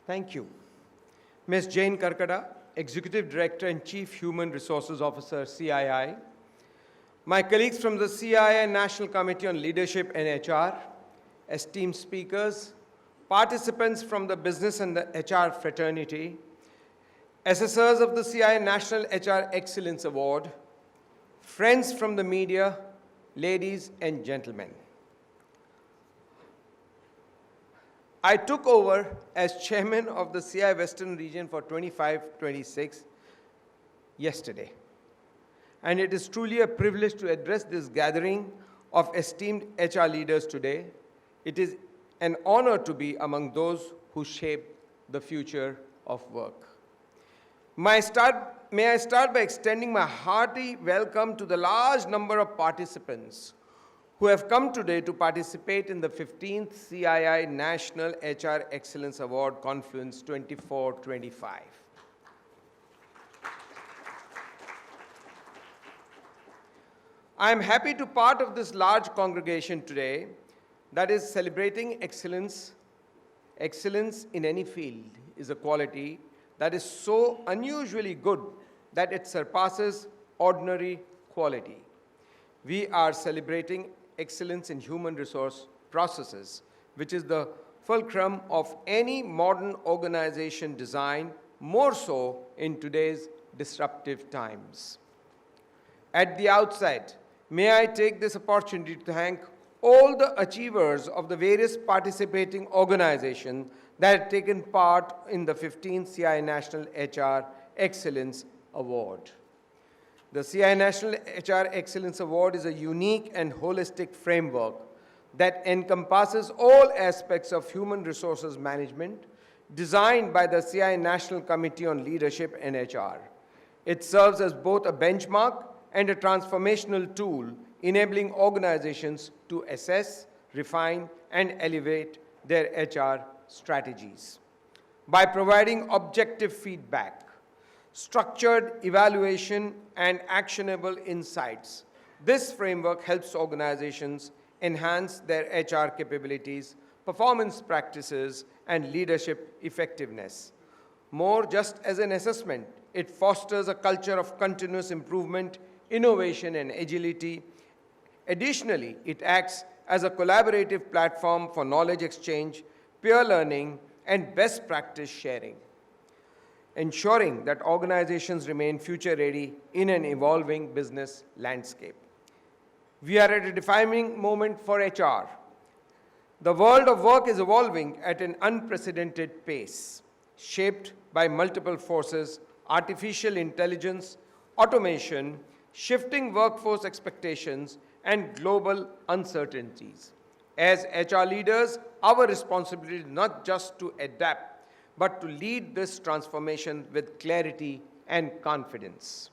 Thank you. Ms. Jane Karkada, Executive Director and Chief Human Resources Officer, CII. My colleagues from the CII National Committee on Leadership and HR, esteemed speakers, participants from the business and the HR fraternity, assessors of the CII National HR Excellence Award, friends from the media, ladies and gentlemen. I took over as chairman of the CII Western Region for 25-26 yesterday. And it is truly a privilege to address this gathering of esteemed HR leaders today. It is an honor to be among those who shape the future of work. May I start by extending my hearty welcome to the large number of participants who have come today to participate in the 15th CII National HR Excellence Award Confluence 24-25. I am happy to be part of this large congregation today that is celebrating excellence. Excellence in any field is a quality that is so unusually good that it surpasses ordinary quality. We are celebrating excellence in human resource processes, which is the fulcrum of any modern organization design, more so in today's disruptive times. At the outset, may I take this opportunity to thank all the achievers of the various participating organizations that have taken part in the 15th CII National HR Excellence Award. The CII National HR Excellence Award is a unique and holistic framework that encompasses all aspects of human resources management, designed by the CII National Committee on Leadership and HR. It serves as both a benchmark and a transformational tool, enabling organizations to assess, refine, and elevate their HR strategies. By providing objective feedback, structured evaluation, and actionable insights, this framework helps organizations enhance their HR capabilities, performance practices, and leadership effectiveness. More just as an assessment, it fosters a culture of continuous improvement, innovation, and agility. Additionally, it acts as a collaborative platform for knowledge exchange, peer learning, and best practice sharing, ensuring that organizations remain future-ready in an evolving business landscape. We are at a defining moment for HR. The world of work is evolving at an unprecedented pace, shaped by multiple forces: artificial intelligence, automation, shifting workforce expectations, and global uncertainties. As HR leaders, our responsibility is not just to adapt, but to lead this transformation with clarity and confidence.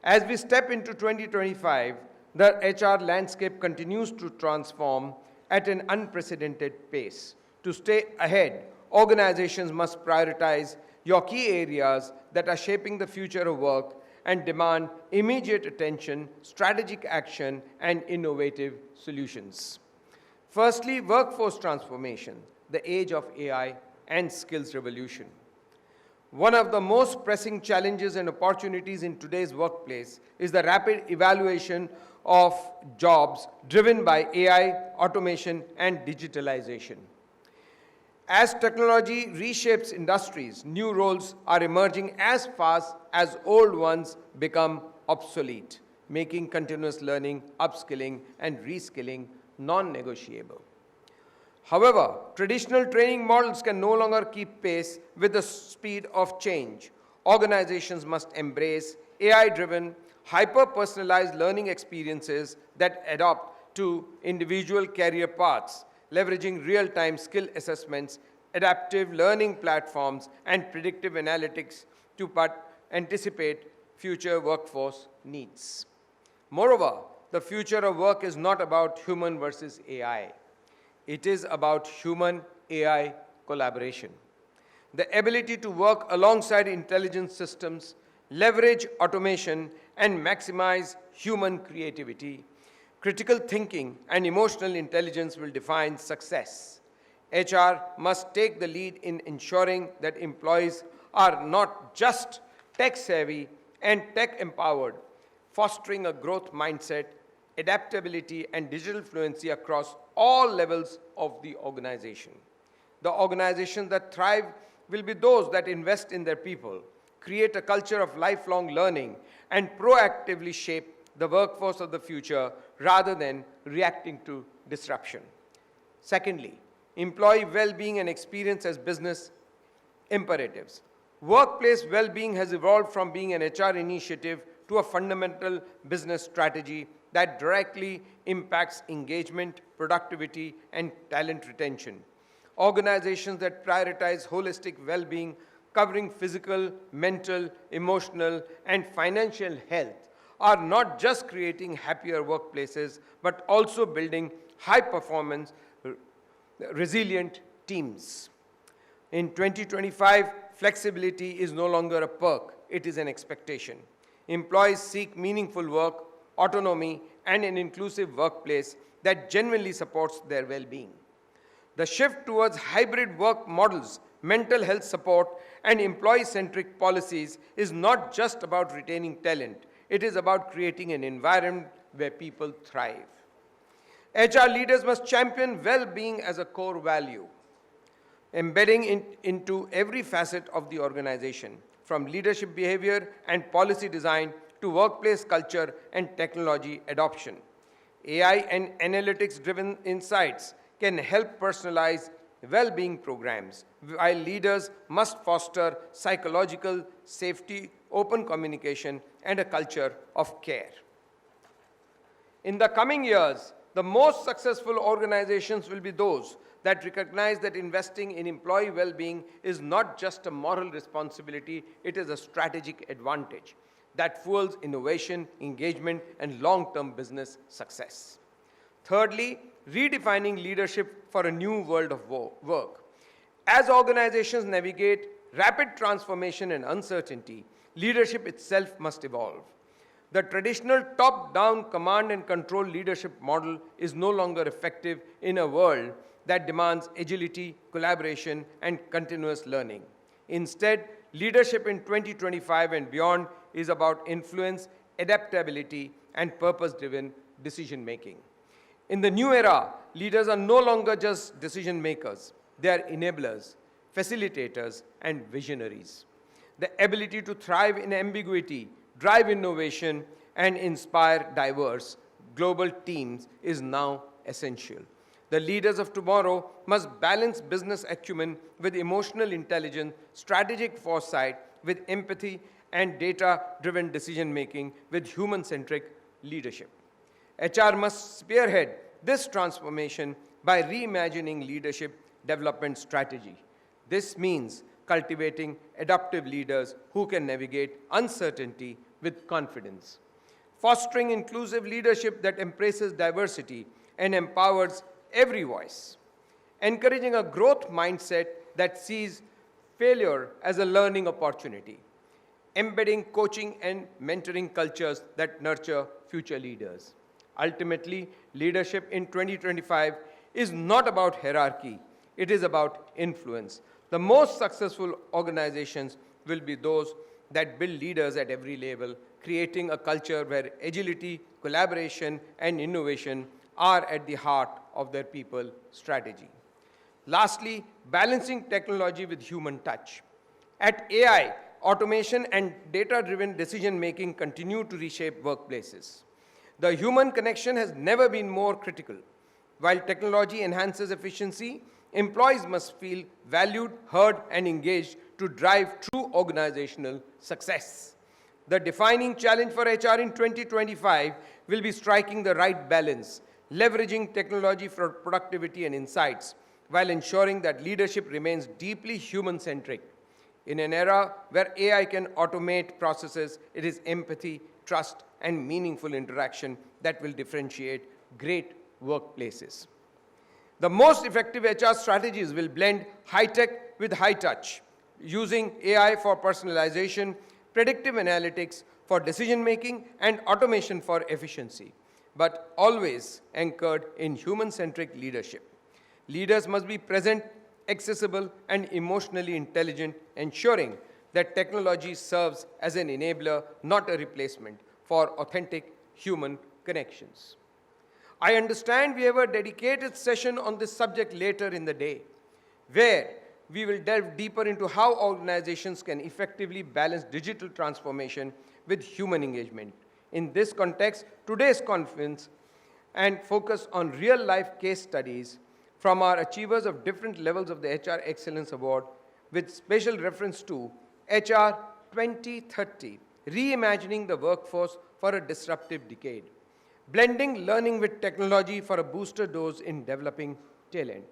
As we step into 2025, the HR landscape continues to transform at an unprecedented pace. To stay ahead, organizations must prioritize your key areas that are shaping the future of work and demand immediate attention, strategic action, and innovative solutions. Firstly, workforce transformation, the age of AI and skills revolution. One of the most pressing challenges and opportunities in today's workplace is the rapid evaluation of jobs driven by AI, automation, and digitalization. As technology reshapes industries, new roles are emerging as fast as old ones become obsolete, making continuous learning, upskilling, and reskilling non-negotiable. However, traditional training models can no longer keep pace with the speed of change. Organizations must embrace AI-driven, hyper-personalized learning experiences that adapt to individual career paths, leveraging real-time skill assessments, adaptive learning platforms, and predictive analytics to anticipate future workforce needs. Moreover, the future of work is not about human versus AI. It is about human-AI collaboration. The ability to work alongside intelligence systems, leverage automation, and maximize human creativity. Critical thinking and emotional intelligence will define success. HR must take the lead in ensuring that employees are not just tech-savvy and tech-empowered, fostering a growth mindset, adaptability, and digital fluency across all levels of the organization. The organizations that thrive will be those that invest in their people, create a culture of lifelong learning, and proactively shape the workforce of the future rather than reacting to disruption. Secondly, employee well-being and experience as business imperatives. Workplace well-being has evolved from being an HR initiative to a fundamental business strategy that directly impacts engagement, productivity, and talent retention. Organizations that prioritize holistic well-being, covering physical, mental, emotional, and financial health, are not just creating happier workplaces, but also building high-performance, resilient teams. In 2025, flexibility is no longer a perk, it is an expectation. Employees seek meaningful work, autonomy, and an inclusive workplace that genuinely supports their well-being. The shift towards hybrid work models, mental health support, and employee-centric policies is not just about retaining talent, it is about creating an environment where people thrive. HR leaders must champion well-being as a core value, embedding it into every facet of the organization, from leadership behavior and policy design to workplace culture and technology adoption. AI and analytics-driven insights can help personalize well-being programs, while leaders must foster psychological safety, open communication, and a culture of care. In the coming years, the most successful organizations will be those that recognize that investing in employee well-being is not just a moral responsibility, it is a strategic advantage that fuels innovation, engagement, and long-term business success. Thirdly, redefining leadership for a new world of work. As organizations navigate rapid transformation and uncertainty, leadership itself must evolve. The traditional top-down command and control leadership model is no longer effective in a world that demands agility, collaboration, and continuous learning. Instead, leadership in 2025 and beyond is about influence, adaptability, and purpose-driven decision-making. In the new era, leaders are no longer just decision-makers. They are enablers, facilitators, and visionaries. The ability to thrive in ambiguity, drive innovation, and inspire diverse global teams is now essential. The leaders of tomorrow must balance business acumen with emotional intelligence, strategic foresight with empathy, and data-driven decision-making with human-centric leadership. HR must spearhead this transformation by reimagining leadership development strategy. This means cultivating adaptive leaders who can navigate uncertainty with confidence, fostering inclusive leadership that embraces diversity and empowers every voice, encouraging a growth mindset that sees failure as a learning opportunity, embedding coaching and mentoring cultures that nurture future leaders. Ultimately, leadership in 2025 is not about hierarchy, it is about influence. The most successful organizations will be those that build leaders at every level, creating a culture where agility, collaboration, and innovation are at the heart of their people strategy. Lastly, balancing technology with human touch. At AI, automation and data-driven decision-making continue to reshape workplaces. The human connection has never been more critical. While technology enhances efficiency, employees must feel valued, heard, and engaged to drive true organizational success. The defining challenge for HR in 2025 will be striking the right balance, leveraging technology for productivity and insights, while ensuring that leadership remains deeply human-centric. In an era where AI can automate processes, it is empathy, trust, and meaningful interaction that will differentiate great workplaces. The most effective HR strategies will blend high-tech with high-touch, using AI for personalization, predictive analytics for decision-making, and automation for efficiency, but always anchored in human-centric leadership. Leaders must be present, accessible, and emotionally intelligent, ensuring that technology serves as an enabler, not a replacement for authentic human connections. I understand we have a dedicated session on this subject later in the day, where we will delve deeper into how organizations can effectively balance digital transformation with human engagement. In this context, today's conference and focus on real-life case studies from our achievers of different levels of the HR Excellence Award, with special reference to HR 2030, Reimagining the Workforce for a Disruptive Decade, blending learning with technology for a booster dose in developing talent.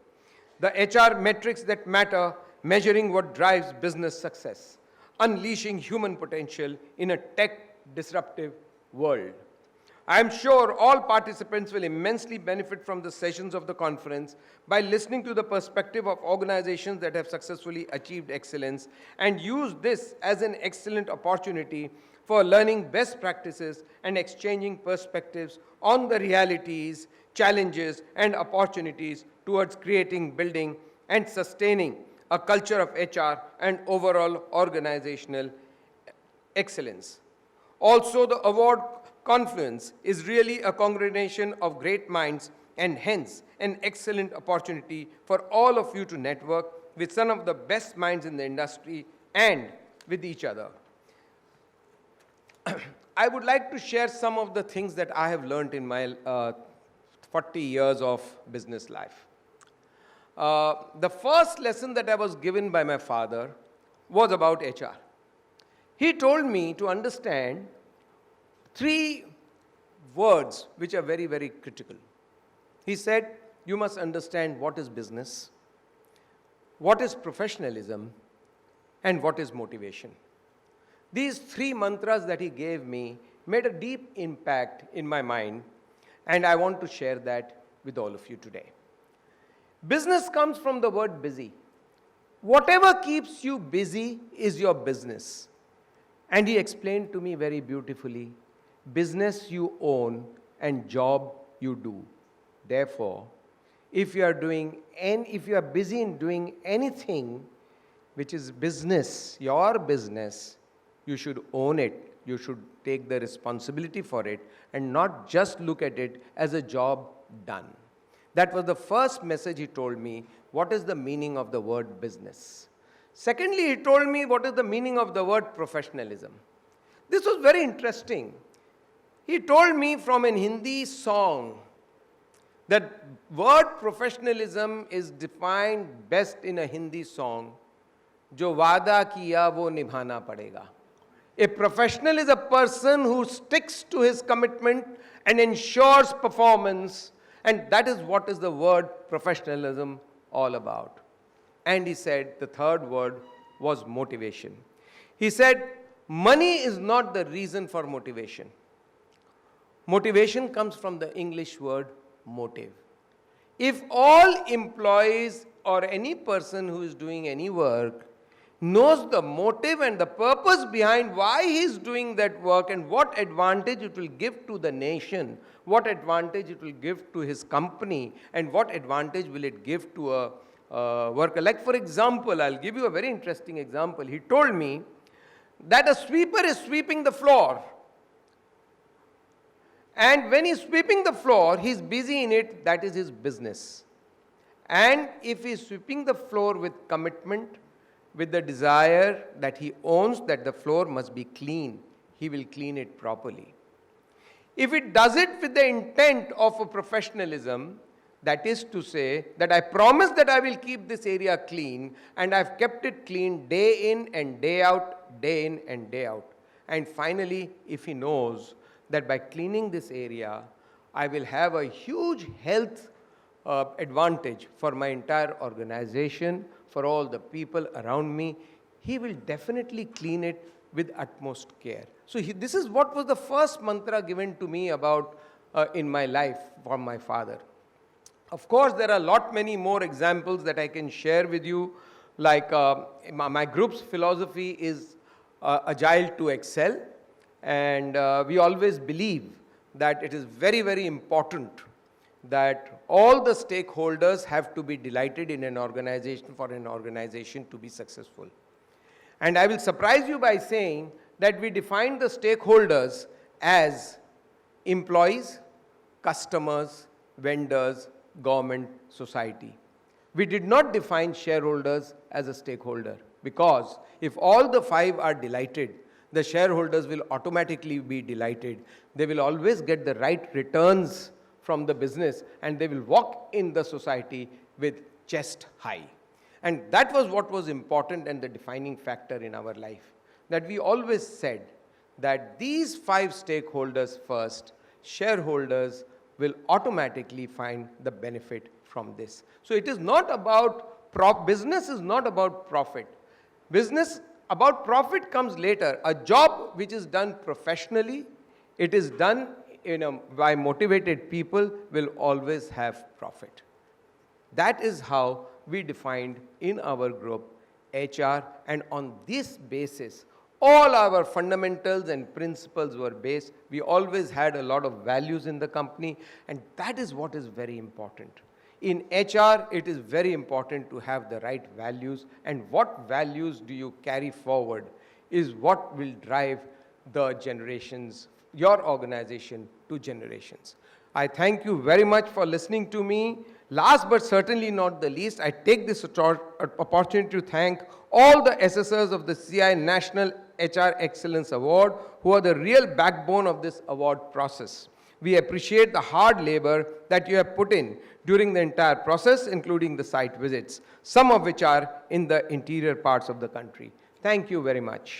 The HR metrics that matter, measuring what drives business success, unleashing human potential in a tech-disruptive world. I am sure all participants will immensely benefit from the sessions of the conference by listening to the perspective of organizations that have successfully achieved excellence, and use this as an excellent opportunity for learning best practices and exchanging perspectives on the realities, challenges, and opportunities towards creating, building, and sustaining a culture of HR and overall organizational excellence. Also, the award Confluence is really a congregation of great minds, and hence an excellent opportunity for all of you to network with some of the best minds in the industry and with each other. I would like to share some of the things that I have learned in my 40 years of business life. The first lesson that I was given by my father was about HR. He told me to understand 3 words which are very, very critical. He said, you must understand what is business, what is professionalism, and what is motivation. These 3 mantras that he gave me made a deep impact in my mind, and I want to share that with all of you today. Business comes from the word busy. Whatever keeps you busy is your business. And he explained to me very beautifully, business you own and job you do. Therefore, if you are busy in doing anything which is business, your business, you should own it. You should take the responsibility for it and not just look at it as a job done. That was the first message he told me, what is the meaning of the word business. Secondly, he told me what is the meaning of the word professionalism. This was very interesting. He told me from an Hindi song that word professionalism is defined best in a Hindi song, जो वादा किया वो निभाना पड़ेगा. A professional is a person who sticks to his commitment and ensures performance, and that is what is the word professionalism all about. And he said the third word was motivation. He said, money is not the reason for motivation. Motivation comes from the English word motive. If all employees or any person who is doing any work knows the motive and the purpose behind why he is doing that work and what advantage it will give to the nation, what advantage it will give to his company, and what advantage will it give to a worker. Like, for example, I'll give you a very interesting example. He told me that a sweeper is sweeping the floor. And when he's sweeping the floor, he's busy in it, that is his business. And if he's sweeping the floor with commitment, with the desire that he owns that the floor must be clean, he will clean it properly. If it does it with the intent of a professionalism, that is to say that I promise that I will keep this area clean, and I've kept it clean day in and day out, day in and day out. And finally, if he knows that by cleaning this area, I will have a huge health advantage for my entire organization, for all the people around me, he will definitely clean it with utmost care. So this is what was the first mantra given to me about in my life from my father. Of course, there are a lot many more examples that I can share with you, like my group's philosophy is agile to excel, and we always believe that it is very, very important that all the stakeholders have to be delighted in an organization for an organization to be successful. And I will surprise you by saying that we defined the stakeholders as employees, customers, vendors, government, society. We did not define shareholders as a stakeholder, because if all the five are delighted, the shareholders will automatically be delighted. They will always get the right returns from the business, and they will walk in the society with chest high. And that was what was important and the defining factor in our life, that we always said that these five stakeholders first, shareholders will automatically find the benefit from this. So it is not about business is not about profit. Business about profit comes later. A job which is done professionally, it is done by motivated people, will always have profit. That is how we defined in our group HR, and on this basis, all our fundamentals and principles were based. We always had a lot of values in the company, and that is what is very important. In HR, it is very important to have the right values, and what values do you carry forward is what will drive the generations, your organization to generations. I thank you very much for listening to me. Last but certainly not the least, I take this opportunity to thank all the assessors of the CII National HR Excellence Award, who are the real backbone of this award process. We appreciate the hard labor that you have put in during the entire process, including the site visits, some of which are in the interior parts of the country. Thank you very much.